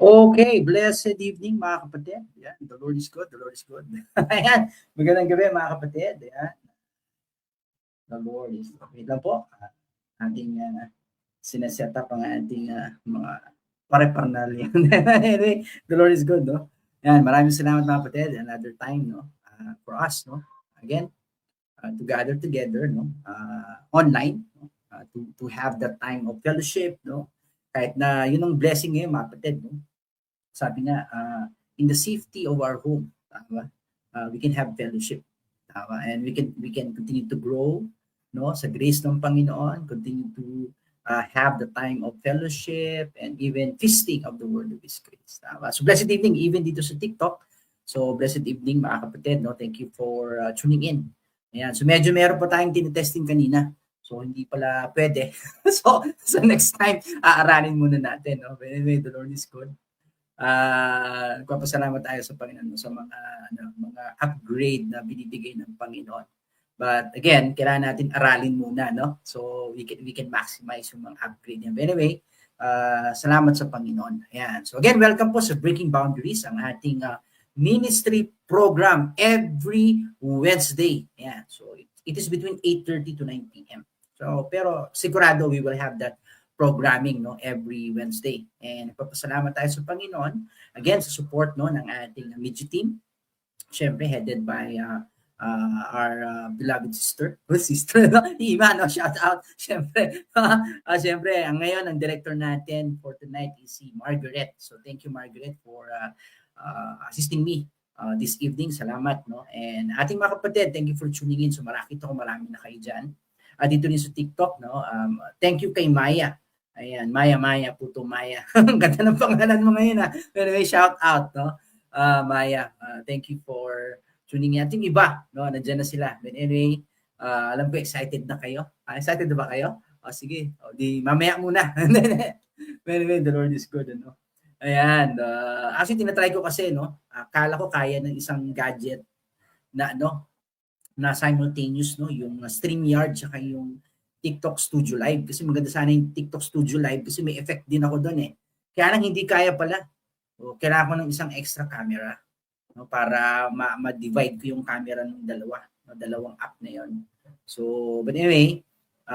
Okay, blessed evening mga kapatid. Yan, the Lord is good, the Lord is good. Ayan, magandang gabi mga kapatid. Ayan, the Lord is good. Wait lang po, ating sineset up ang ating mga pare-parnalya. Anyway, the Lord is good, no? Yan, maraming salamat mga kapatid. Another time, no? For us, no? Again, to gather together, no? Online, no? To have that time of fellowship, no? Kahit na yun ang blessing ngayon mga kapatid, no? Sabi nga, in the safety of our home, tama? We can have fellowship, tama? And we can continue to grow, no? Sa grace ng Panginoon, continue to have the time of fellowship and even feasting of the word of His grace, tama? So blessed evening, even dito sa TikTok. So blessed evening mga kapatid, no? Thank you for tuning in. Ayan, so medyo meron pa tayong tinitesting kanina. So hindi pala pwede. So next time, aaralin muna natin, no? Anyway, the Lord is good. Nagpapasalamat tayo sa Panginoon sa mga upgrade na binibigay ng Panginoon. But again, kailangan natin aralin muna, no? So we can maximize yung mga upgrade niya. Anyway, salamat sa Panginoon. Ayan. So again, welcome po sa Breaking Boundaries, ang ating ministry program every Wednesday. Ayan. So it is between 8:30 to 9 p.m. So pero sigurado we will have that programming, no, every Wednesday. And nagpapasalamat tayo sa Panginoon again sa support, no, ng ating media team. Syempre headed by our beloved sister, no? Ima, no, shout out. Syempre, syempre, ngayon ang director natin for tonight is si Margaret. So thank you Margaret for assisting me this evening. Salamat, no. And ating mga kapatid, thank you for tuning in. So makita ko marami na kayo diyan. Dito rin sa TikTok, no. Thank you kay Maya. Ayan, Maya, Puto Maya. Ang ganda ng pangalan mo ngayon, ha. Anyway, shout out, no? Maya, thank you for tuning in. Ating iba, no? Nandiyan na sila. But anyway, alam ko, excited na kayo. Excited na ba kayo? Sige. Di mamaya muna. Anyway, the Lord is good, ano? Ayan. Actually, tinatry ko kasi, no? Akala ko kaya ng isang gadget na, no? Na simultaneous, no? Yung StreamYard, tsaka yung TikTok Studio Live kasi maganda sana yung TikTok Studio Live kasi may effect din ako doon eh. Kaya lang hindi kaya pala. So, kailangan ko ng isang extra camera, no, para ma-divide ko yung camera ng dalawang app na yon. So, but anyway,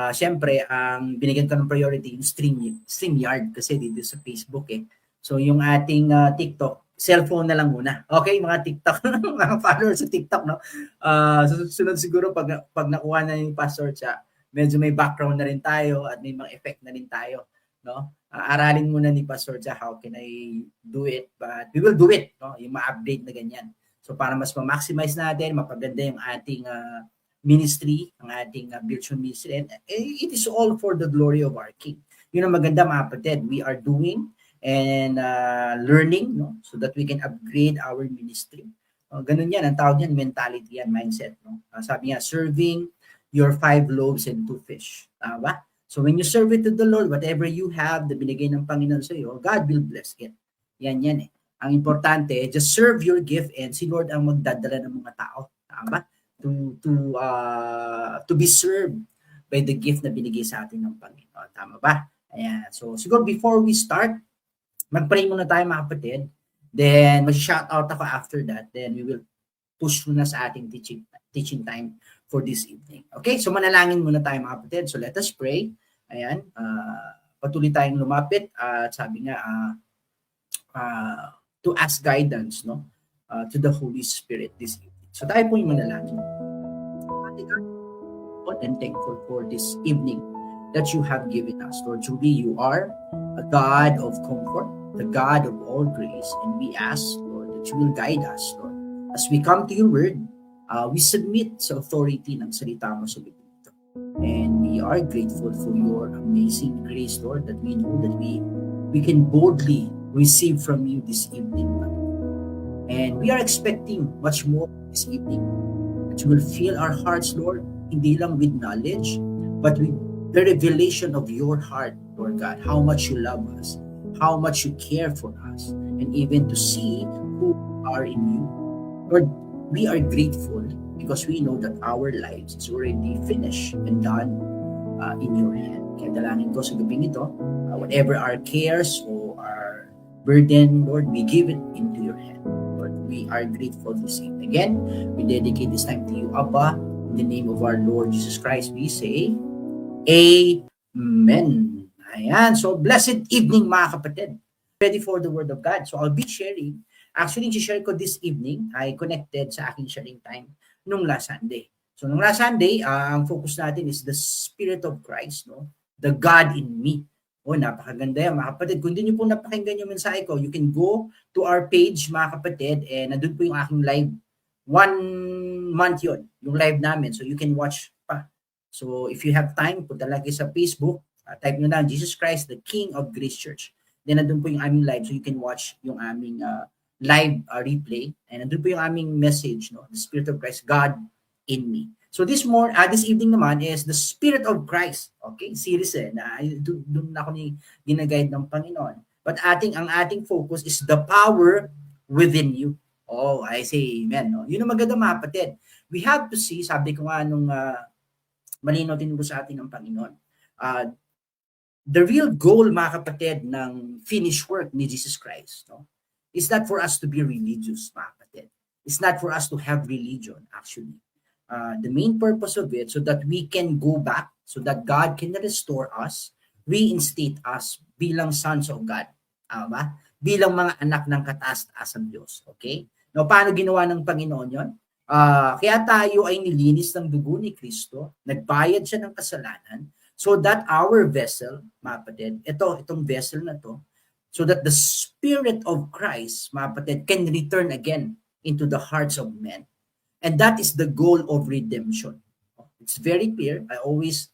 syempre, ang binigyan ko ng priority yung StreamYard kasi dito sa Facebook eh. So, yung ating TikTok, cellphone na lang muna. Okay, mga TikTok, mga followers sa TikTok, no? Susunod siguro pag nakuha na yung password siya, medyo may background na rin tayo at may mga effect na rin tayo, no? Aralin muna ni Pastor Cha how can I do it, but we will do it, no? Yung ma-update na ganyan. So para mas ma-maximize natin, mapaganda yung ating ministry, ang ating virtual ministry, and it is all for the glory of our King. Yun ang maganda mga kapatid, we are doing and learning, no? So that we can upgrade our ministry. Ganun yan, ang tawag yan, mentality yan, mindset, no? Sabi nga, serving your 5 loaves and 2 fish. Tama? So when you serve it to the Lord, whatever you have na binigay ng Panginoon sa iyo, God will bless it. Yan eh. Ang importante, just serve your gift and si Lord ang magdadala ng mga tao. Tama? To be served by the gift na binigay sa atin ng Panginoon. Tama ba? Ayan. So siguro before we start, mag-pray muna tayo mga kapatid. Then mag-shout out ako after that. Then we will push muna sa ating teaching time for this evening. Okay, so manalangin muna tayo mga kapatid. So let us pray. Ayan, patuloy tayong lumapit at sabi nga, to ask guidance, no, to the Holy Spirit this evening. So tayo po yung manalangin. And thankful for this evening that you have given us. Lord, truly you are a God of comfort, the God of all grace, and we ask, Lord, that you will guide us, Lord, as we come to your word. We submit sa authority ng salita mo sa Biblia. And we are grateful for your amazing grace, Lord, that we know that we can boldly receive from you this evening. And we are expecting much more this evening. That you will fill our hearts, Lord, hindi lang with knowledge, but with the revelation of your heart, Lord God, how much you love us, how much you care for us, and even to see who we are in you. Lord, we are grateful because we know that our lives is already finished and done in your hand. Kaya dalangin ko sa gabing ito, whatever our cares or our burden, Lord, we give it into your hand. Lord, we are grateful this evening. Again, we dedicate this time to you, Abba. In the name of our Lord Jesus Christ, we say, Amen. Ayan. So, blessed evening mga kapatid. Ready for the Word of God. So, I'll be sharing. Actually, share ko this evening ay connected sa aking sharing time nung last Sunday. So, nung last Sunday, ang focus natin is the Spirit of Christ, no? The God in me. Napakaganda yan mga kapatid. Kung hindi nyo po napakinggan yung mensahe ko, you can go to our page mga kapatid and nandun po yung aking live. 1 month yun, yung live namin. So, you can watch pa. So, if you have time, punta lagi sa Facebook, type nyo na, Jesus Christ, the King of Grace Church. Then, nandun po yung aming live. So, you can watch yung aming live replay. And nandun po yung aming message, no? The Spirit of Christ, God in me. So, this evening naman is the Spirit of Christ. Okay? Series na doon ako ginaguide ng Panginoon. But ang ating focus is the power within you. Oh, I say amen. No? Yun ang maganda mga kapatid. We have to see, sabi ko nga nung malinaw din sa atin ng Panginoon, the real goal mga kapatid ng finished work ni Jesus Christ, no, is not for us to be religious mga kapatid. It's not for us to have religion actually. The main purpose of it so that we can go back, so that God can restore us, reinstate us bilang sons of God. Ba? Bilang mga anak ng kataas-taasang Diyos. Okay? Now, paano ginawa ng Panginoon yon? Kaya tayo ay nilinis ng dugo ni Kristo, nagbayad siya ng kasalanan, so that our vessel, mga kapatid, itong vessel na to, so that the Spirit of Christ, mga kapatid, can return again into the hearts of men. And that is the goal of redemption. It's very clear. I always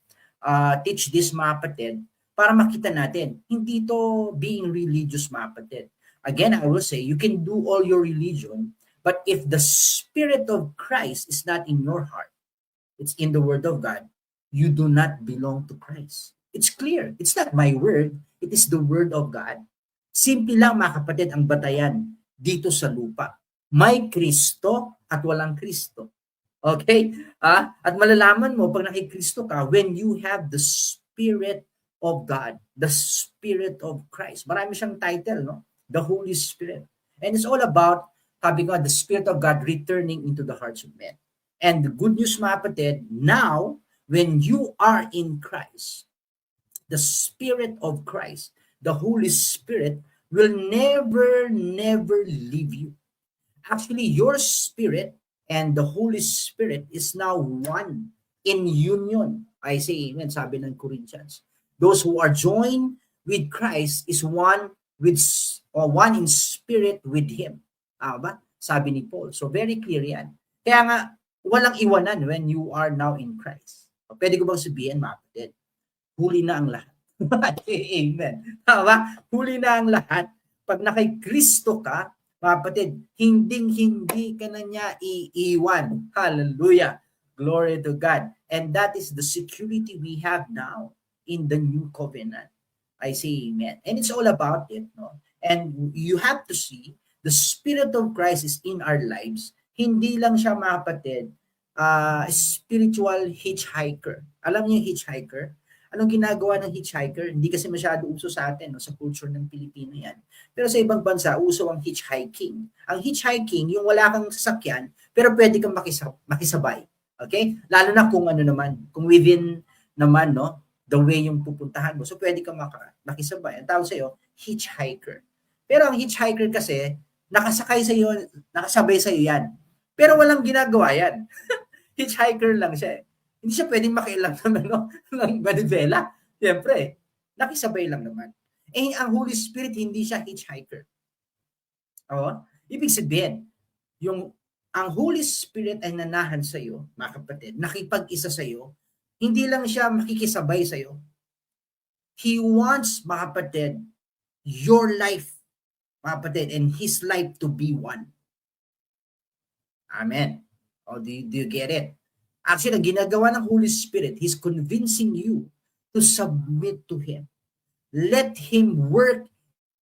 teach this mga kapatid para makita natin. Hindi to being religious mga kapatid. Again, I will say, you can do all your religion, but if the Spirit of Christ is not in your heart, it's in the Word of God, you do not belong to Christ. It's clear. It's not my word. It is the Word of God. Simple lang mga kapatid ang batayan dito sa lupa. May Kristo at walang Kristo. Okay? At malalaman mo pag nakikristo ka when you have the Spirit of God, the Spirit of Christ. Marami siyang title, no? The Holy Spirit. And it's all about, sabi ko, the Spirit of God returning into the hearts of men. And the good news, mga kapatid, now, when you are in Christ, the Spirit of Christ, the Holy Spirit, will never leave you. Actually, your spirit and the Holy Spirit is now one in union. I say amen, sabi ng Corinthians. Those who are joined with Christ is one in spirit with Him. Ba? Sabi ni Paul. So very clear yan. Kaya nga, walang iwanan when you are now in Christ. Pwede ko bang sabihin, mga kapatid, huli na ang lahat. Amen. Ba? Huli na ang lahat. Pag nakay-Kristo ka, mga kapatid, hindi ka na niya iiwan. Hallelujah. Glory to God. And that is the security we have now in the new covenant. I say amen. And it's all about it. No? And you have to see, the Spirit of Christ is in our lives. Hindi lang siya, mga kapatid, spiritual hitchhiker. Alam niyo yung hitchhiker? Anong ginagawa ng hitchhiker? Hindi kasi masyado uso sa atin, no, sa culture ng Pilipino yan. Pero sa ibang bansa, uso ang hitchhiking. Ang hitchhiking, yung wala kang sasakyan, pero pwede kang makisabay. Okay? Lalo na kung kung within naman, no, the way yung pupuntahan mo. So pwede kang makisabay. Ang tawag sa'yo, hitchhiker. Pero ang hitchhiker kasi, nakasabay sa'yo yan. Pero walang ginagawa yan. Hitchhiker lang siya. Hindi siya pwedeng makialam ng manibela. Siyempre, nakisabay lang naman. Ang Holy Spirit, hindi siya hitchhiker. Ibig sabihin, ang Holy Spirit ay nanahan sa iyo, mga kapatid, nakipag-isa sa iyo, hindi lang siya makikisabay sa iyo. He wants, mga kapatid, your life, mga kapatid, and His life to be one. Amen. Do you get it? Actually, ang ginagawa ng Holy Spirit, He's convincing you to submit to Him. Let Him work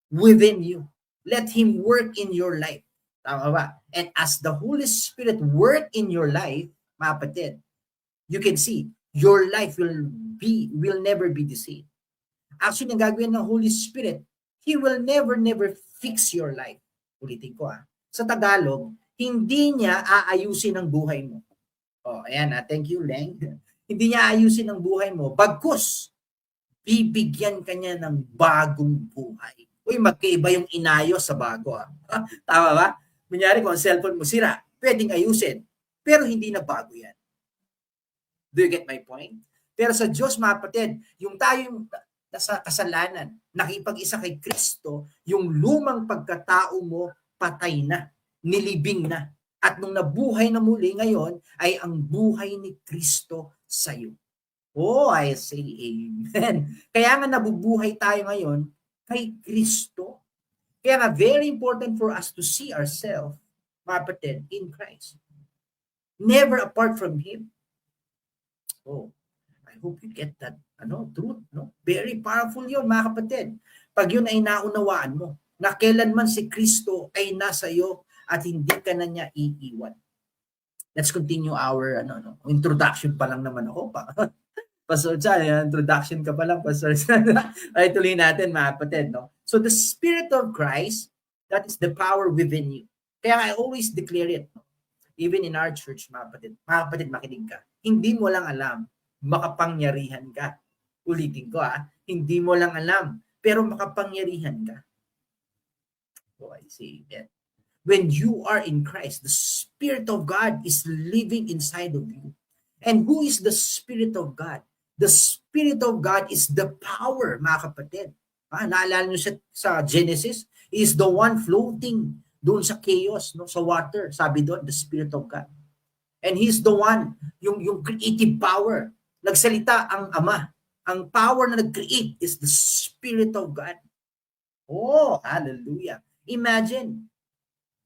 within you. Let Him work in your life. Tama ba? And as the Holy Spirit work in your life, mga kapatid, you can see, your life will never be the same. Actually, ang gagawin ng Holy Spirit, He will never fix your life. Ulitin ko Sa Tagalog, hindi niya aayusin ang buhay mo. Ayan thank you, Leng. Hindi niya aayusin ang buhay mo. Bagkus, bibigyan ka niya ng bagong buhay. Uy, magkaiba yung inayos sa bago. Tama ba? Kunyari kung ang cellphone mo sira, pwedeng ayusin. Pero hindi na bago yan. Do you get my point? Pero sa Diyos, mga kapatid, yung tayo nasa kasalanan, nakipag-isa kay Kristo, yung lumang pagkatao mo, patay na, nilibing na. At nung nabuhay na muli ngayon, ay ang buhay ni Kristo sa iyo. I say amen. Kaya nga nabubuhay tayo ngayon kay Kristo. Kaya nga very important for us to see ourselves, mga kapatid, in Christ. Never apart from Him. I hope you get that truth. Very powerful yun, mga kapatid. Pag yun ay naunawaan mo, na kailanman si Kristo ay nasa iyo at hindi ka na niya iiwan. Let's continue our introduction pa lang naman ako pa. Pastor Chan, introduction ka pa lang, Pastor Chan. Ay, tuloy natin, mga kapatid. So the Spirit of Christ, that is the power within you. Kaya I always declare it. Even in our church, mga kapatid, makinig ka. Hindi mo lang alam, makapangyarihan ka. Ulitin ko hindi mo lang alam, pero makapangyarihan ka. I say that. When you are in Christ, the Spirit of God is living inside of you. And who is the Spirit of God? The Spirit of God is the power, mga kapatid. Naalala nyo sa Genesis, is the one floating doon sa chaos, sa water. Sabi doon, the Spirit of God. And He's the one, yung creative power. Nagsalita ang Ama. Ang power na nag-create is the Spirit of God. Hallelujah. Imagine,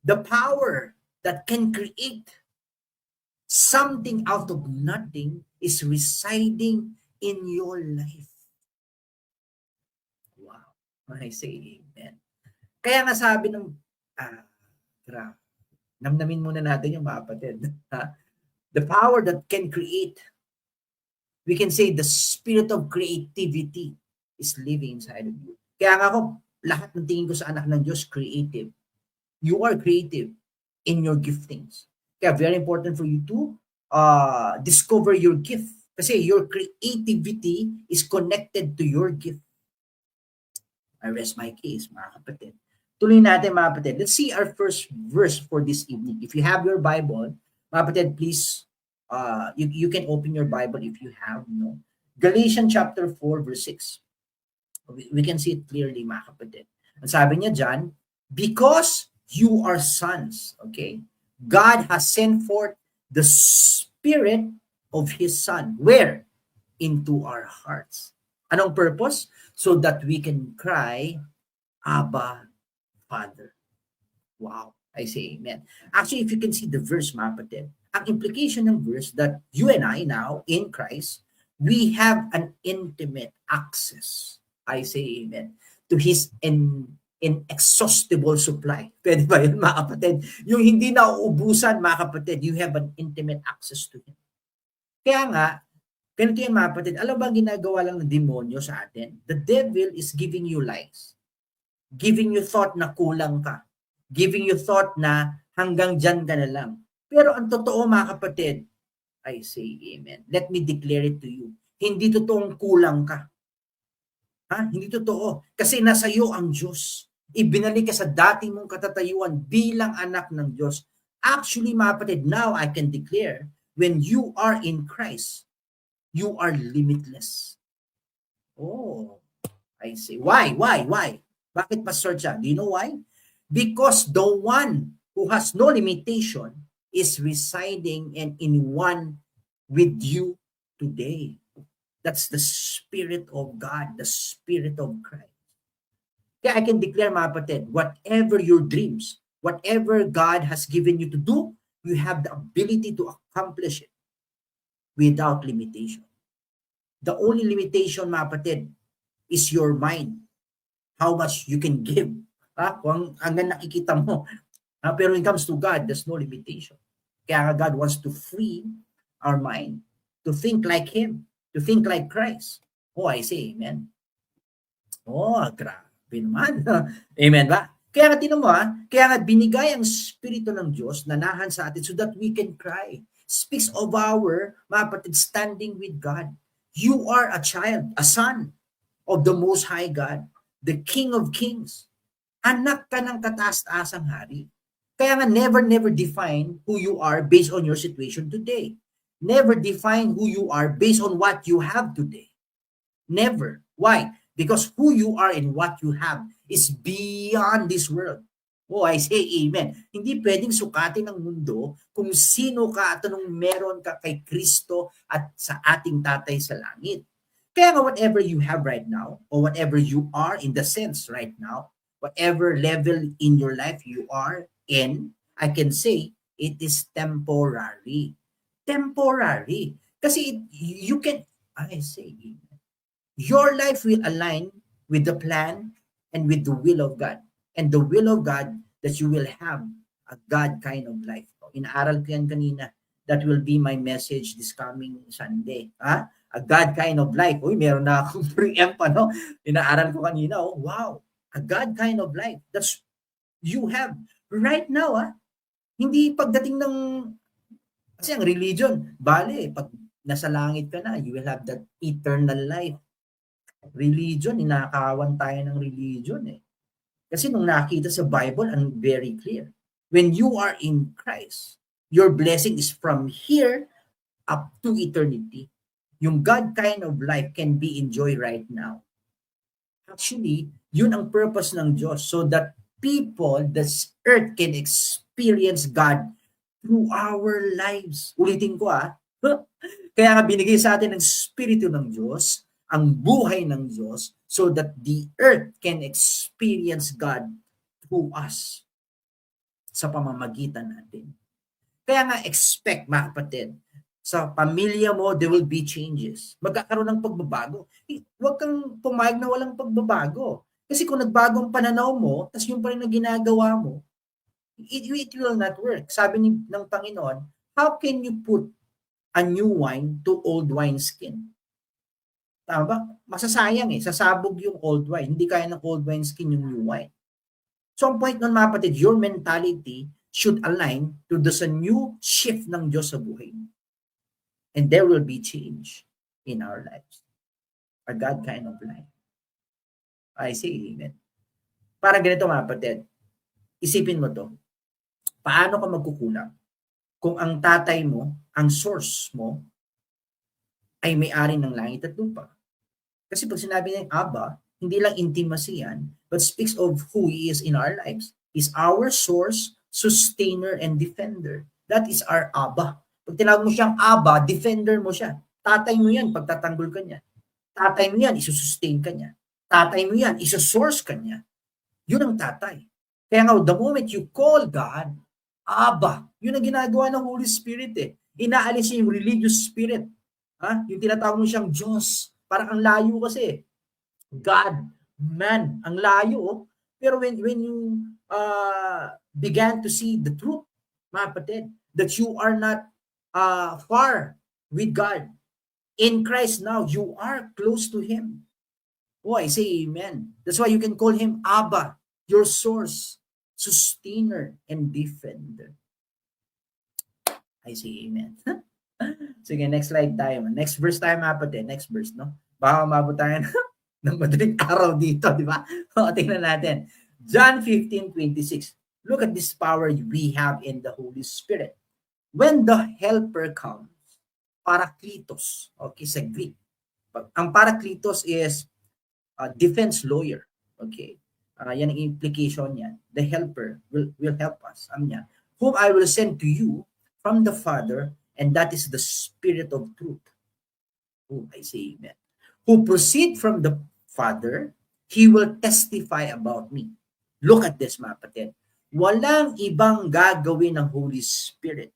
the power that can create something out of nothing is residing in your life. Wow. I say amen. Kaya nga sabi ng namnamin muna natin yung mga kapatid. The power that can create, we can say the spirit of creativity is living inside of you. Kaya nga ako, lahat ng tingin ko sa anak ng Diyos, creative. You are creative in your giftings. Kaya very important for you to discover your gift. Kasi your creativity is connected to your gift. I rest my case, mga kapatid. Tuloy natin, mga kapatid. Let's see our first verse for this evening. If you have your Bible, mga kapatid, please, you can open your Bible if you have. Galatians chapter 4, verse 6. We can see it clearly, mga kapatid. Ang sabi niya dyan, because you are sons, okay? God has sent forth the Spirit of His Son. Where? Into our hearts. Anong purpose? So that we can cry, Abba, Father. Wow. I say amen. Actually, if you can see the verse, mga kapatid, ang implication ng verse that you and I now, in Christ, we have an intimate access, I say amen, to His inexhaustible supply. Pwede ba yun, mga kapatid? Yung hindi na uubusan, mga kapatid, you have an intimate access to Him. Kaya nga, ganito yan, mga kapatid, alam ba ginagawa lang ng demonyo sa atin? The devil is giving you lies. Giving you thought na kulang ka. Giving you thought na hanggang dyan ka na lang. Pero ang totoo, mga kapatid, I say amen. Let me declare it to you. Hindi totoong kulang ka. Hindi totoo. Kasi nasa iyo ang Diyos. Ibinalik ka sa dati mong katatayuan bilang anak ng Diyos. Actually, mga kapatid, now I can declare, when you are in Christ, you are limitless. I say, why? Bakit, Pastor Cha? Do you know why? Because the one who has no limitation is residing and in one with you today. That's the Spirit of God, the Spirit of Christ. Kaya I can declare, mga kapatid, whatever your dreams, whatever God has given you to do, you have the ability to accomplish it without limitation. The only limitation, mga kapatid, is your mind. How much you can give. Kung hanggang nakikita mo. Pero when it comes to God, there's no limitation. Kaya God wants to free our mind to think like Him, to think like Christ. I say amen. Grabe. Naman. Amen ba? Kaya nga tinan mo kaya nga binigay ang Espiritu ng Diyos na nahan sa atin so that we can cry. Speaks of our, mga kapatid, standing with God. You are a child, a son of the Most High God, the King of Kings. Anak ka ng kataas-taasang hari. Kaya nga never define who you are based on your situation today. Never define who you are based on what you have today. Never. Why? Because who you are and what you have is beyond this world. Oh, I say amen. Hindi pwedeng sukatin ng mundo kung sino ka at anong meron ka kay Kristo at sa ating tatay sa langit. Kaya nga whatever you have right now, or whatever you are in the sense right now, whatever level in your life you are in, I can say it is temporary. Temporary. Kasi you can, I say amen. Your life will align with the plan and with the will of God. And the will of God that you will have a God kind of life. Inaaral ko yan kanina. That will be my message this coming Sunday. A God kind of life. Uy, meron na akong preempt Inaaral ko kanina. Oh, wow. A God kind of life. That's you have right now. Hindi pagdating ng kasi ang religion, bale, pag nasa langit ka na, you will have that eternal life. Religion, inakawan tayo ng religion Kasi nung nakita sa Bible, ang very clear. When you are in Christ, your blessing is from here up to eternity. Yung God kind of life can be enjoyed right now. Actually, yun ang purpose ng Diyos so that people, this earth can experience God through our lives. Ulitin ko Kaya nga binigay sa atin ng Espiritu ng Diyos, ang buhay ng Diyos, so that the earth can experience God through us sa pamamagitan natin. Kaya nga expect, mga kapatid, sa pamilya mo, there will be changes. Magkakaroon ng pagbabago. Huwag kang pumayag na walang pagbabago. Kasi kung nagbago ang pananaw mo, tas yung pa rin na ginagawa mo, it will not work. Sabi ng Panginoon, how can you put a new wine to old wineskin? Tama ba? Masasayang sasabog yung old wine. Hindi kaya ng old wineskin yung new wine. So ang point nun, mga kapatid, your mentality should align to the new shift ng Diyos sa buhay. And there will be change in our lives. A God kind of life. I say amen. Parang ganito, mga kapatid. Isipin mo to. Paano ka magkukulang kung ang tatay mo, ang source mo, ay may-ari ng langit at lupa? Kasi pag sinabi ng Abba, hindi lang intimacy yan, but speaks of who He is in our lives. He's our source, sustainer, and defender. That is our Abba. Pag tinawag mo siyang Abba, defender mo siya. Tatay mo yan, pagtatanggol ka niya. Tatay mo yan, isusustain ka niya. Tatay mo yan, isusource ka niya. Yun ang tatay. Kaya nga, the moment you call God, Abba, yun ang ginagawa ng Holy Spirit Inaalis yung religious spirit. Yung tinatawag mo siyang Diyos. Parang ang layo kasi. God, man, ang layo. Pero when you began to see the truth, mga kapatid, that you are not far with God. In Christ now, you are close to Him. Oh, I say amen. That's why you can call Him Abba, your source, sustainer, and defender. I say amen. Sige, next slide tayo. Next verse tayo, mga kapatid. Next verse, no? Baka umabot tayo ng madaling araw dito, di ba? Tingnan natin. John 15:26. Look at this power we have in the Holy Spirit. When the helper comes, Parakletos, okay, sa Greek. Ang Parakletos is a defense lawyer, okay? Yan ang implication niya. The helper will help us. Niya, whom I will send to you from the Father, and that is the Spirit of truth. Oh, I say amen. Who proceed from the Father, He will testify about me. Look at this, mga kapatid. Walang ibang gagawin ng Holy Spirit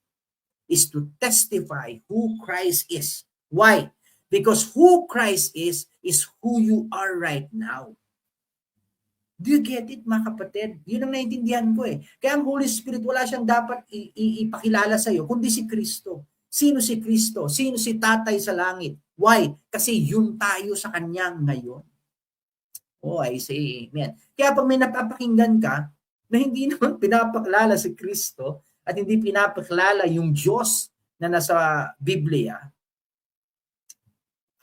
is to testify who Christ is. Why? Because who Christ is who you are right now. Do you get it, mga kapatid? Yun ang naintindihan ko Kaya ang Holy Spirit, wala siyang dapat ipakilala sa'yo, kundi si Kristo. Sino si Kristo? Sino si Tatay sa langit? Why? Kasi yun tayo sa Kanya ngayon. Oh, I say amen. Kaya pag may napapakinggan ka na hindi naman pinapakilala si Kristo at hindi pinapakilala yung Diyos na nasa Biblia,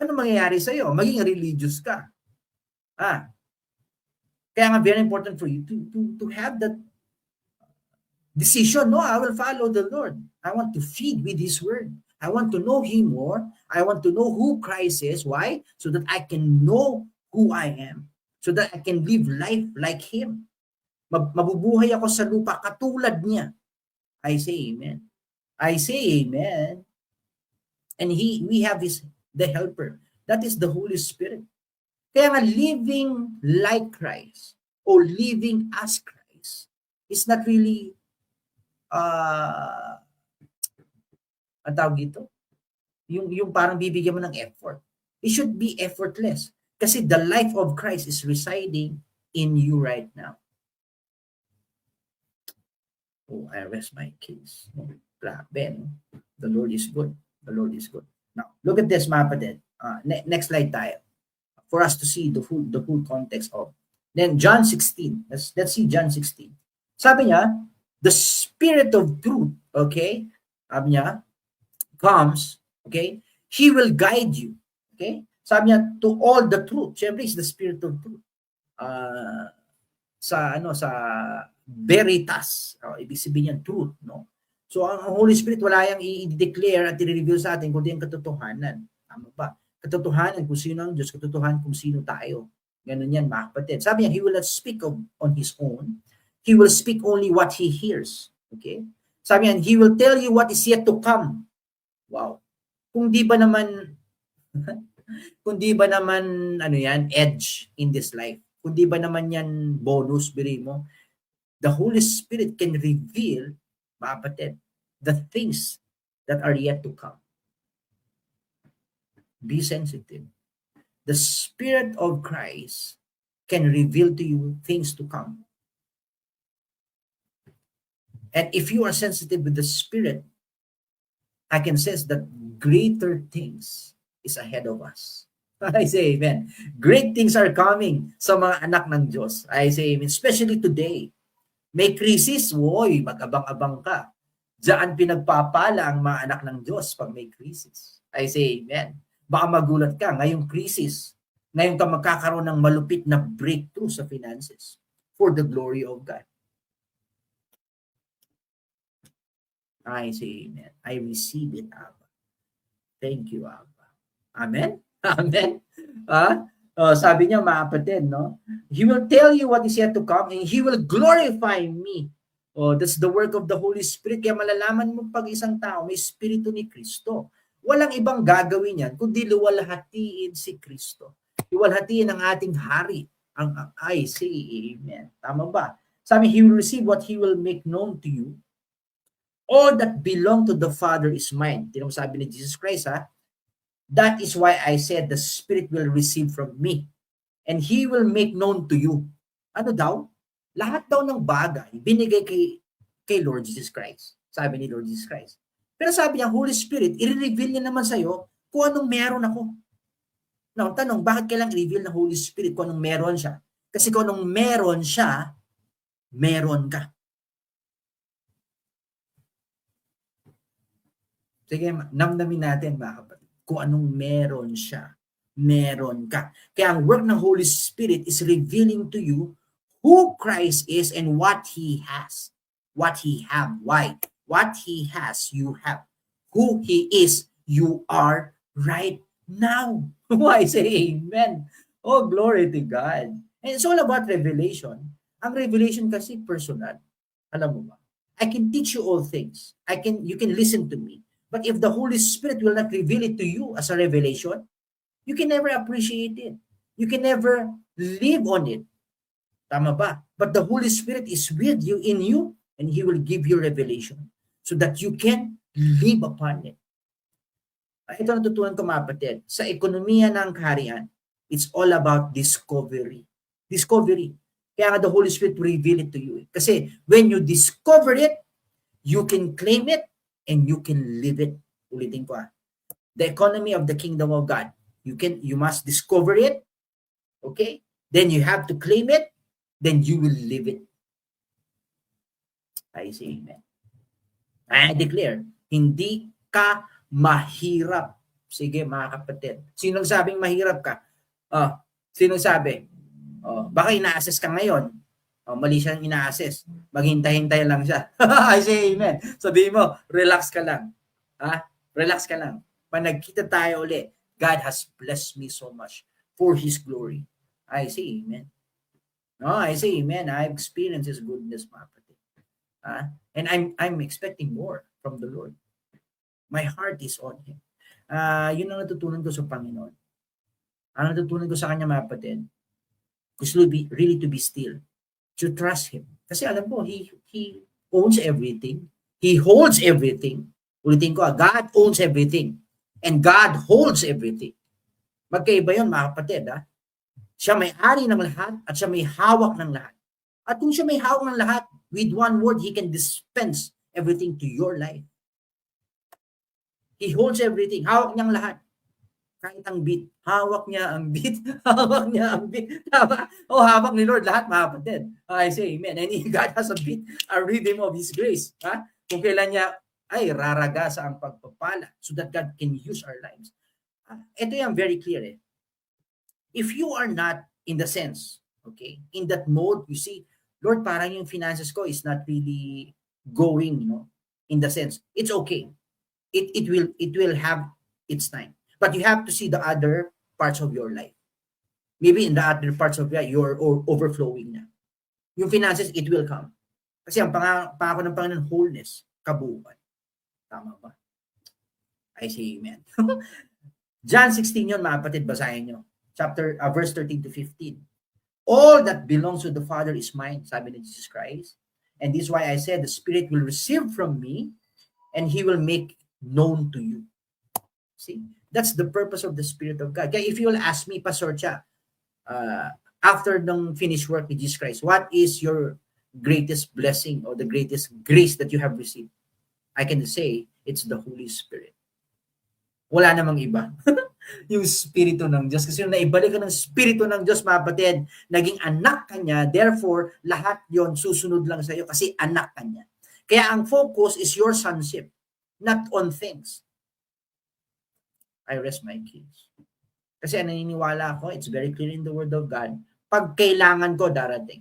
ano mangyayari sa iyo? Maging religious ka. Kaya nga very important for you to have that decision. No, I will follow the Lord. I want to feed with His Word. I want to know Him more. I want to know who Christ is. Why? So that I can know who I am. So that I can live life like Him. Mabubuhay ako sa lupa katulad niya. I say amen. I say amen. And we have the helper. That is the Holy Spirit. Kaya nga living like Christ or living as Christ is not really ang tawag dito? Yung parang bibigyan mo ng effort. It should be effortless. Kasi the life of Christ is residing in you right now. Oh, I rest my case. Grabe, no? The Lord is good. The Lord is good. Now, look at this, mga kapatid. Next slide tayo. For us to see the full context of. Then John 16. Let's see John 16. Sabi niya, the Spirit of truth, okay? Sabi niya, comes, okay? He will guide you, okay? Sabi niya, to all the truth. Siyempre, is the Spirit of truth. Sa veritas. Ibig sabihin yan, truth, no? So, ang Holy Spirit, wala yang i-declare at i-reveal sa atin kundi ang katotohanan. Tama ba? Katotohanan kung sino ang Diyos, katotohanan kung sino tayo. Ganun yan, mga kapatid. Sabi niya, He will not speak on His own. He will speak only what He hears. Okay? Sabi niya, He will tell you what is yet to come. Wow. Kung di ba naman, ano yan, edge in this life. Kung di ba naman yan bonus, biri mo, the Holy Spirit can reveal, mga kapatid, the things that are yet to come. Be sensitive. The Spirit of Christ can reveal to you things to come. And if you are sensitive with the Spirit, I can sense that greater things is ahead of us. I say amen. Great things are coming sa mga anak ng Diyos. I say amen. Especially today. May crisis, woy, mag-abang-abang ka. Diyan pinagpapala ang mga anak ng Diyos pag may crisis. I say amen. Baka magulat ka, ngayong crisis, ngayon ka magkakaroon ng malupit na breakthrough sa finances for the glory of God. I say amen. I receive it, Abba. Thank you, Abba. Amen? Amen? Sabi niya, mga kapatid, no? He will tell you what is yet to come and He will glorify me. That's the work of the Holy Spirit. Kaya malalaman mo pag isang tao may Espiritu ni Kristo. Walang ibang gagawin yan kundi luwalhatiin si Kristo. Luwalhatiin ang ating hari. I say amen. Tama ba? Sabi, He will receive what He will make known to you. All that belong to the Father is mine. Tinong sabi ni Jesus Christ, ha? That is why I said the Spirit will receive from me and He will make known to you. Ano daw? Lahat daw ng bagay binigay kay Lord Jesus Christ. Sabi ni Lord Jesus Christ. Pero sabi niya, Holy Spirit, i-reveal niya naman sa'yo kung anong meron ako. Now, tanong, bakit kailangang i-reveal ng Holy Spirit kung anong meron siya? Kasi kung anong meron siya, meron ka. Sige, namnamin natin, mga kapatid. Kung anong meron siya, meron ka. Kaya ang work ng Holy Spirit is revealing to you who Christ is and what He has. What He have. Why? What He has, you have. Who He is, you are right now. Why? Say amen. Oh, glory to God. And it's all about revelation. Ang revelation kasi personal. Alam mo ba? I can teach you all things. You can listen to me. But if the Holy Spirit will not reveal it to you as a revelation, you can never appreciate it. You can never live on it. Tama ba? But the Holy Spirit is with you, in you, and He will give you revelation so that you can live upon it. Ito natutunan ko, mga kapatid. Sa ekonomiya ng kaharian, it's all about discovery. Discovery. Kaya nga the Holy Spirit will reveal it to you. Kasi when you discover it, you can claim it, and you can live it. Ulitin ko. The economy of the kingdom of God. You must discover it. Okay? then you have to claim it, then you will live it. I say amen. I declare, hindi ka mahirap. Sige mga kapatid. Sinong sabing mahirap ka? Sinong sabi? Baka ina-assess ka ngayon. Mali siyang ina-assess. Maghintay-hintay lang siya. I say amen. Sabihin mo, relax ka lang. Relax ka lang. Pag nagkita tayo ulit, God has blessed me so much for His glory. I say amen. No, I say amen. I've experienced His goodness, mga kapatid. And I'm expecting more from the Lord. My heart is on Him. Yun ang natutunan ko sa Panginoon. Ang natutunan ko sa Kanya, mga kapatid, gusto really to be still, to trust Him. Kasi alam ko, He owns everything. He holds everything. Ulitin ko, God owns everything. And God holds everything. Magkaiba yun, mga kapatid. Siya may-ari ng lahat at siya may hawak ng lahat. At kung siya may hawak ng lahat, with one word, He can dispense everything to your life. He holds everything. Hawak niyang lahat. Kahit ang beat. Hawak niya ang beat. Hawak niya ang beat. Hawak ni Lord lahat, mga kapatid. I say amen. And God has a beat, a rhythm of His grace. Kung kailan niya ay raragasa ang pagpapala so that God can use our lives. Ito yung very clear. If you are not in the sense, okay, in that mode, you see, Lord, parang yung finances ko is not really going, in the sense. It's okay. It will have its time. But you have to see the other parts of your life. Maybe in the other parts of your life, you're overflowing na. Yung finances, it will come. Kasi ang pangako ng Panginoon, wholeness, kabuuan. Tama ba? I say amen. John 16 yun, mga kapatid, basahin nyo. Verse 13 to 15. All that belongs to the Father is mine, sabi ni Jesus Christ. And this is why I said, the Spirit will receive from me and He will make known to you. See? That's the purpose of the Spirit of God. Kaya if you will ask me, Pastor Cha, after the finished work with Jesus Christ, what is your greatest blessing or the greatest grace that you have received? I can say, it's the Holy Spirit. Wala namang iba. Yung Spirito ng Diyos. Kasi yung naibalik ka ng Spirito ng Diyos, mga kapatid, naging anak ka niya, therefore, lahat yon susunod lang sa iyo kasi anak ka niya. Kaya ang focus is your sonship, not on things. I rest my case. Kasi naniniwala ako, it's very clear in the Word of God, pag kailangan ko, darating.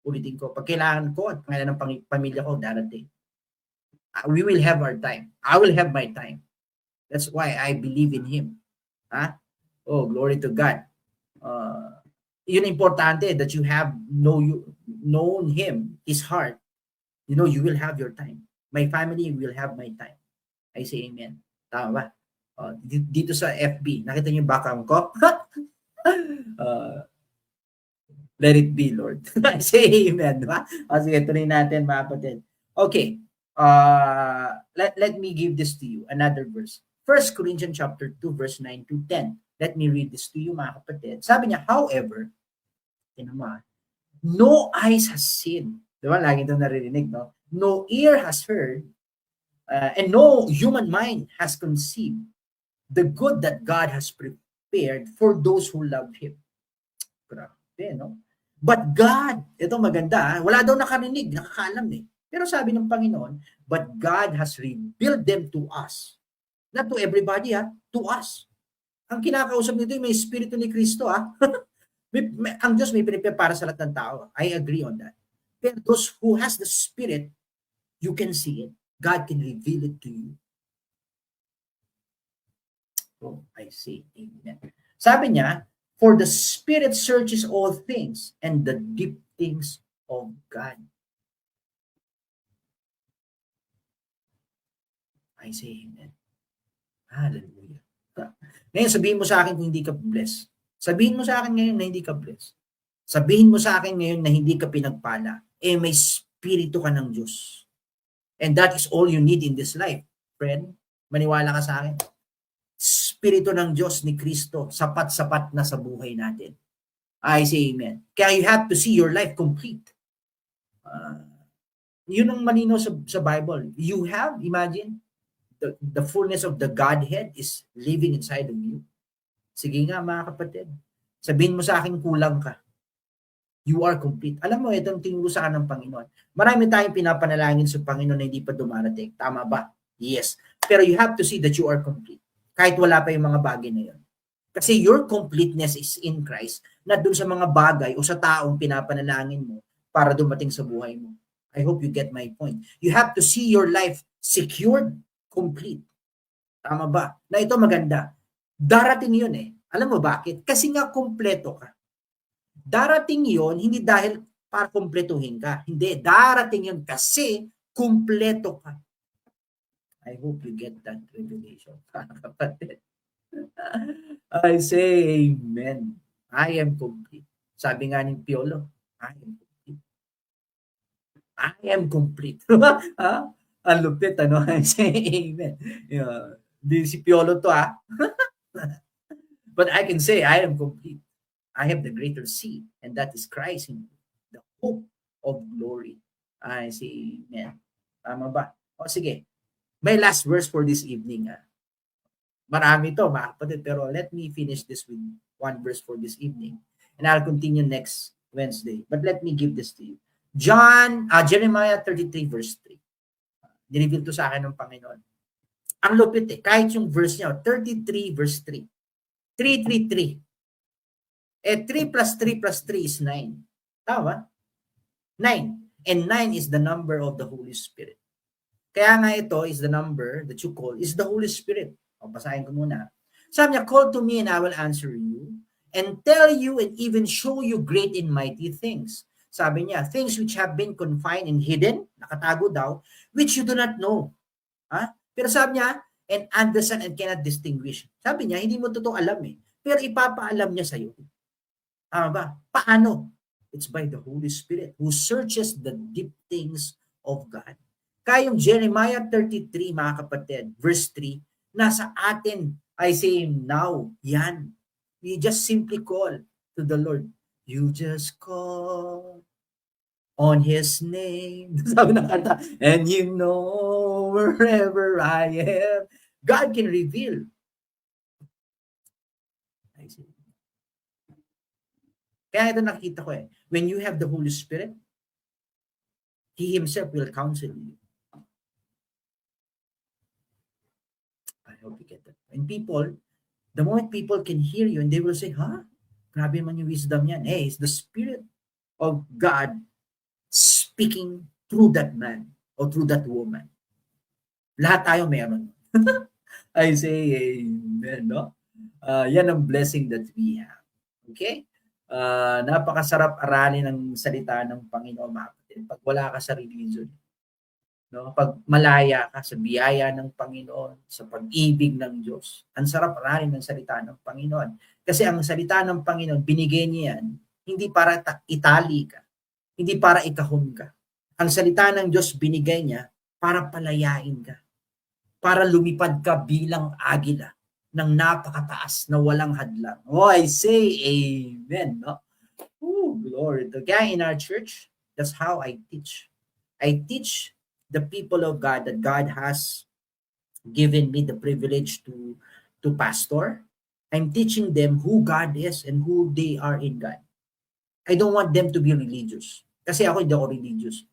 Ulitin ko, pag kailangan ko at kailangan ng pamilya ko, darating. We will have our time. I will have my time. That's why I believe in Him. Oh, glory to God. Yun importante that you have known Him, His heart. You will have your time. My family will have my time. I say amen. Tama ba? Dito sa FB, nakita niyo yung background ko? Let it be, Lord. I say amen. Diba? Sige, tuloy natin, mga kapatid. Okay. Let me give this to you. Another verse. 1 Corinthians chapter 2, verse 9 to 10. Let me read this to you, mga kapatid. Sabi niya, however, no eyes has seen. Diba? Lagi ito naririnig, no? No ear has heard, and no human mind has conceived the good that God has prepared for those who love Him. Grabe, no? But God, ito maganda, wala daw nakarinig, nakakaalam eh. Pero sabi ng Panginoon, but God has revealed them to us. Not to everybody, to us. Ang kinakausap nito may Espiritu ni Kristo, ang Diyos may pinipare para sa lahat ng tao. I agree on that. Pero those who has the Spirit, you can see it. God can reveal it to you. Oh, I see. Amen. Sabi niya, for the Spirit searches all things and the deep things of God. I say amen. Hallelujah. Ngayon, sabihin mo sa akin kung hindi ka blessed. Sabihin mo sa akin ngayon na hindi ka blessed. Sabihin mo sa akin ngayon na hindi ka pinagpala. May Spirito ka ng Diyos. And that is all you need in this life. Friend, maniwala ka sa akin. Spirito ng Diyos ni Kristo, sapat-sapat na sa buhay natin. I say amen. Kaya you have to see your life complete. Yun ang malinaw sa Bible. You have, imagine, the fullness of the Godhead is living inside of you. Sige nga, mga kapatid. Sabihin mo sa akin kulang ka. You are complete. Alam mo, itong tinuro sa ng Panginoon. Marami tayong pinapanalangin sa Panginoon na hindi pa dumarating. Tama ba? Yes. Pero you have to see that you are complete. Kahit wala pa yung mga bagay na yun. Kasi your completeness is in Christ, na dun sa mga bagay o sa taong pinapanalangin mo para dumating sa buhay mo. I hope you get my point. You have to see your life secured, complete. Tama ba? Na ito maganda. Darating yun eh. Alam mo bakit? Kasi nga kompleto ka. Darating yon hindi dahil para kumpletuhin ka. Hindi, darating yon kasi kumpleto ka. I hope you get that revelation. I say amen. I am complete. Sabi nga ni Piolo, I am complete. I am complete. Ha? Ang lupit, ano? I say amen. Di si Piolo to, ha? But I can say I am complete. I have the greater seed, and that is Christ in me, the hope of glory. I say amen. Tama ba? O sige, my last verse for this evening. Marami to, mga kapatid, pero let me finish this with one verse for this evening. And I'll continue next Wednesday. But let me give this to you. Jeremiah 33 verse 3. Nireveal to sa akin ng Panginoon. Ang lupit eh, kahit yung verse niya, 33 verse 3. 333. 3 plus 3 plus 3 is 9. Tama? 9. And 9 is the number of the Holy Spirit. Kaya nga ito is the number that you call, is the Holy Spirit. O, basahin ko muna. Sabi niya, call to me and I will answer you and tell you and even show you great and mighty things. Sabi niya, things which have been confined and hidden, nakatago daw, which you do not know. Ha? Pero sabi niya, and understand and cannot distinguish. Sabi niya, hindi mo totoo alam eh. Pero ipapaalam niya sa'yo. Ba? Paano? It's by the Holy Spirit who searches the deep things of God. Kaya yung Jeremiah 33, mga kapatid, verse 3, nasa atin, I say now, yan. You just simply call to the Lord. You just call on His name. Sabi ng kanta, and you know wherever I am, God can reveal. I see. Kaya ito nakita ko eh. When you have the Holy Spirit, He Himself will counsel you. I hope you get that. And people, the moment people can hear you and they will say, grabe man yung wisdom yan. Hey, it's the Spirit of God speaking through that man or through that woman. Lahat tayo meron. I say amen, no? Yan ang blessing that we have. Okay? Napakasarap aralin ng salita ng Panginoon, mga kapatid. Pag wala ka sa religion, no? Pag malaya ka sa biyaya ng Panginoon, sa pag-ibig ng Diyos, ang sarap aralin ng salita ng Panginoon. Kasi ang salita ng Panginoon, binigay niya yan, hindi para itali ka, hindi para ikahon ka. Ang salita ng Diyos, binigay niya para palayain ka, para lumipad ka bilang agila ng napakataas na walang hadlang. Oh, I say amen. No? Oh, glory to God. In our church, that's how I teach. I teach the people of God that God has given me the privilege to pastor. I'm teaching them who God is and who they are in God. I don't want them to be religious. Kasi ako hindi ako religious.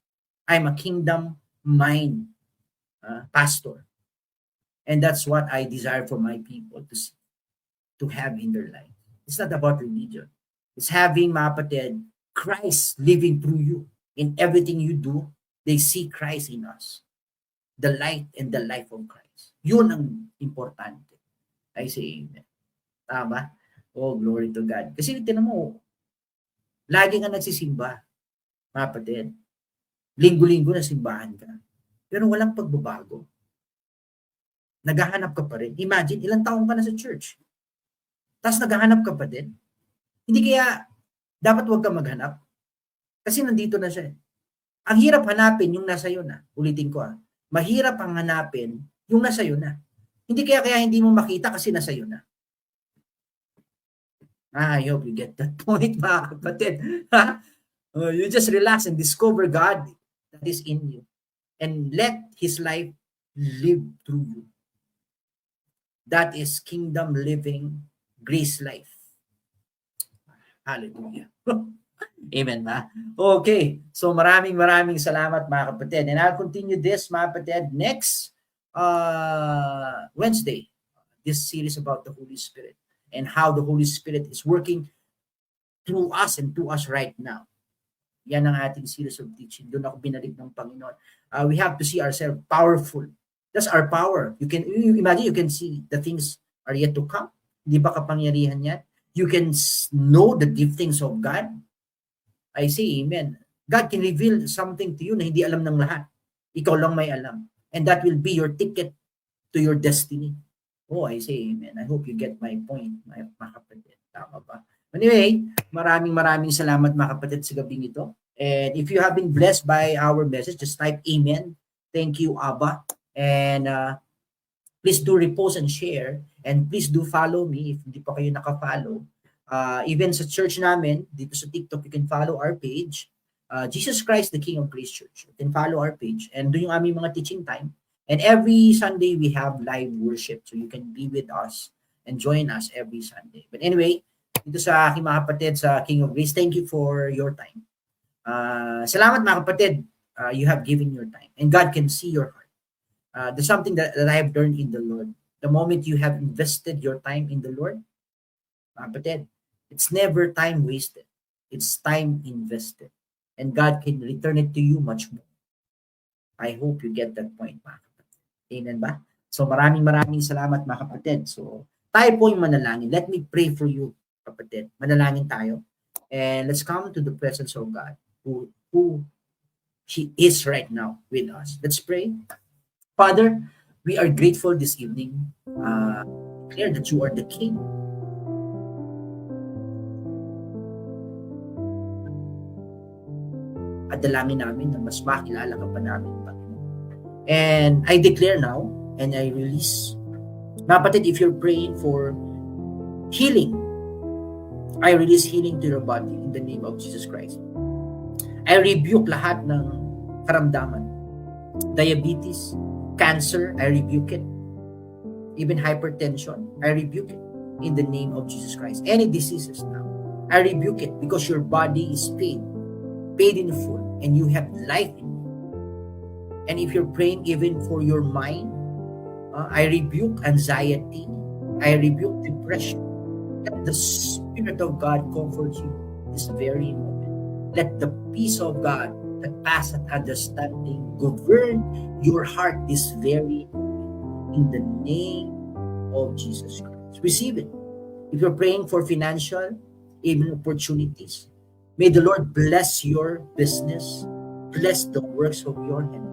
I'm a kingdom mind pastor. And that's what I desire for my people to see, to have in their life. It's not about religion. It's having, mga kapatid, Christ living through you. In everything you do, they see Christ in us. The light and the life of Christ. Yun ang importante. I say amen. Tama? Oh, glory to God. Kasi tinan mo, lagi nga nagsisimba, mga kapatid. Linggo-linggo na simbahan ka. Pero walang pagbabago. Naghahanap ka pa rin. Imagine, ilang taong ka na sa church. Tapos naghahanap ka pa din. Hindi kaya, dapat huwag ka maghanap. Kasi nandito na siya. Ang hirap hanapin yung nasa iyo na. Ulitin ko mahirap ang hanapin yung nasa iyo na. Hindi kaya hindi mo makita kasi nasa iyo na. I hope you get that point, mga kapatid. You just relax and discover God that is in you. And let His life live through you. That is kingdom living, grace life. Hallelujah. Amen ba? Okay. So maraming salamat mga kapatid. And I'll continue this mga kapatid next Wednesday. This series about the Holy Spirit and how the Holy Spirit is working through us and to us right now. Yan ang ating series of teaching. Doon ako binalik ng Panginoon. We have to see ourselves powerful. That's our power. You imagine, you can see the things are yet to come. Di ba kapangyarihan yan? You can know the giftings of God. I say amen. God can reveal something to you na hindi alam ng lahat. Ikaw lang may alam. And that will be your ticket to your destiny. Oh, I say amen. I hope you get my point, mga kapatid. Tama ba? Anyway, maraming salamat mga kapatid sa gabing ito. And if you have been blessed by our message, just type amen. Thank you, Abba. And please do repost and share. And please do follow me if hindi pa kayo naka-follow. Even sa church namin, dito sa TikTok, you can follow our page. Jesus Christ, the King of Grace Church. You can follow our page. And doon yung aming mga teaching time. And every Sunday, we have live worship. So you can be with us and join us every Sunday. But anyway, dito sa aking mga kapatid sa King of Grace, thank you for your time. Salamat mga kapatid. You have given your time. And God can see your heart. There's something that I have learned in the Lord. The moment you have invested your time in the Lord, mga kapatid, it's never time wasted. It's time invested. And God can return it to you much more. I hope you get that point, mga kapatid. Amen ba? So maraming salamat mga kapatid. So tayo po yung manalangin. Let me pray for you, kapatid. Manalangin tayo. And let's come to the presence of God who He is right now with us. Let's pray. Father, we are grateful this evening. Declare that you are the King. At dalangin namin na mas makilala ka pa namin, Panginoon. And I declare now, and I release, mga kapatid, if you're praying for healing, I release healing to your body in the name of Jesus Christ. I rebuke lahat ng karamdaman. Diabetes, cancer, I rebuke it. Even hypertension, I rebuke it in the name of Jesus Christ. Any diseases now, I rebuke it because your body is paid in full, and you have life in you. And if you're praying even for your mind, I rebuke anxiety, I rebuke depression. Let the Spirit of God comfort you this very moment. Let the peace of God that passeth understanding govern your heart this very moment. In the name of Jesus Christ. Receive it. If you're praying for financial, even opportunities, may the Lord bless your business, bless the works of your hand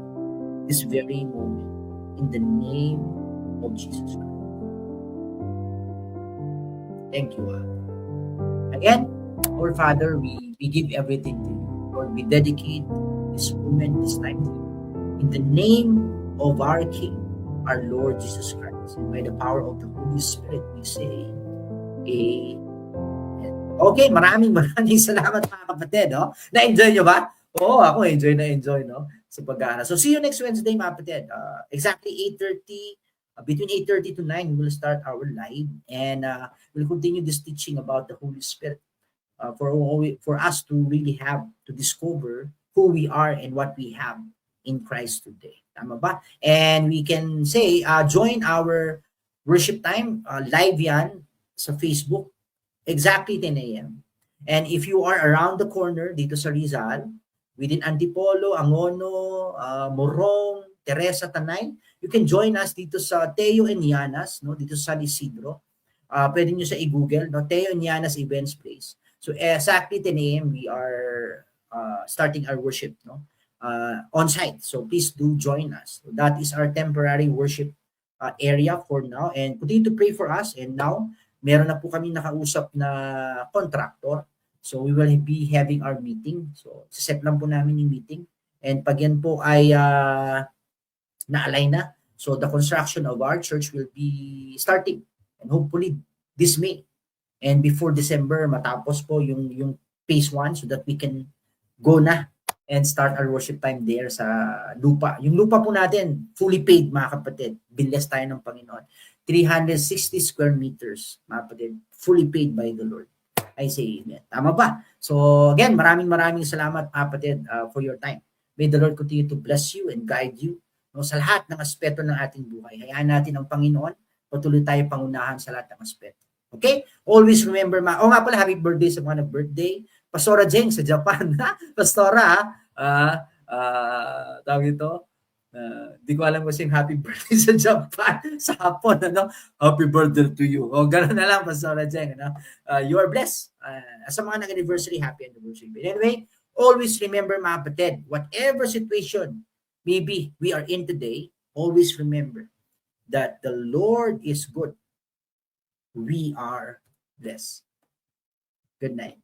this very moment. In the name of Jesus Christ. Thank you, Lord. Again, our Father, we give everything to you. Lord, we dedicate this moment, this time to you. In the name of our King, our Lord Jesus Christ. And by the power of the Holy Spirit, we say, Amen. Okay, maraming salamat mga kapatid. No? Na-enjoy nyo ba? Oo, ako enjoy, no? Sa pag-aaral. So see you next Wednesday, mga kapatid. Exactly 8:30, between 8:30 to 9, we will start our live. And we'll continue this teaching about the Holy Spirit. For us to really have to discover who we are and what we have in Christ today. Tama ba? And we can say, join our worship time, live yan sa Facebook, exactly 10 a.m. And if you are around the corner dito sa Rizal, within Antipolo, Angono, Morong, Teresa, Tanay, you can join us dito sa Teo and Llanas, no? Dito sa San Isidro. Pwede nyo sa i-google, no? Teo and Llanas Events Place. So exactly 10 a.m. we are starting our worship, no? On site. So please do join us. So that is our temporary worship area for now. And continue to pray for us. And now, meron na po kami nakausap na contractor. So we will be having our meeting. So set lang po namin yung meeting. And pag yan po ay na-align na, so the construction of our church will be starting. And hopefully this May. And before December, matapos po yung phase 1 so that we can go na and start our worship time there sa lupa. Yung lupa po natin, fully paid, mga kapatid. Binless tayo ng Panginoon. 360 square meters, mga kapatid. Fully paid by the Lord. I say amen. Tama ba? So again, maraming salamat kapatid for your time. May the Lord continue to bless you and guide you, no, sa lahat ng aspeto ng ating buhay. Hayaan natin ang Panginoon, patuloy tayo pangunahan sa lahat ng aspeto. Okay? Always remember, nga pala, happy birthday sa mga nag-birthday. Pastora Jeng sa Japan. Pastora, tawag ito, di ko alam kasi happy birthday sa Japan, sa Hapon, ano? Happy birthday to you. O, gano'n na lang, Pastora Jeng, ano? You are blessed. Sa mga nag-anniversary, happy anniversary. But anyway, always remember, mga kapatid, whatever situation maybe we are in today, always remember that the Lord is good. We are blessed. Good night.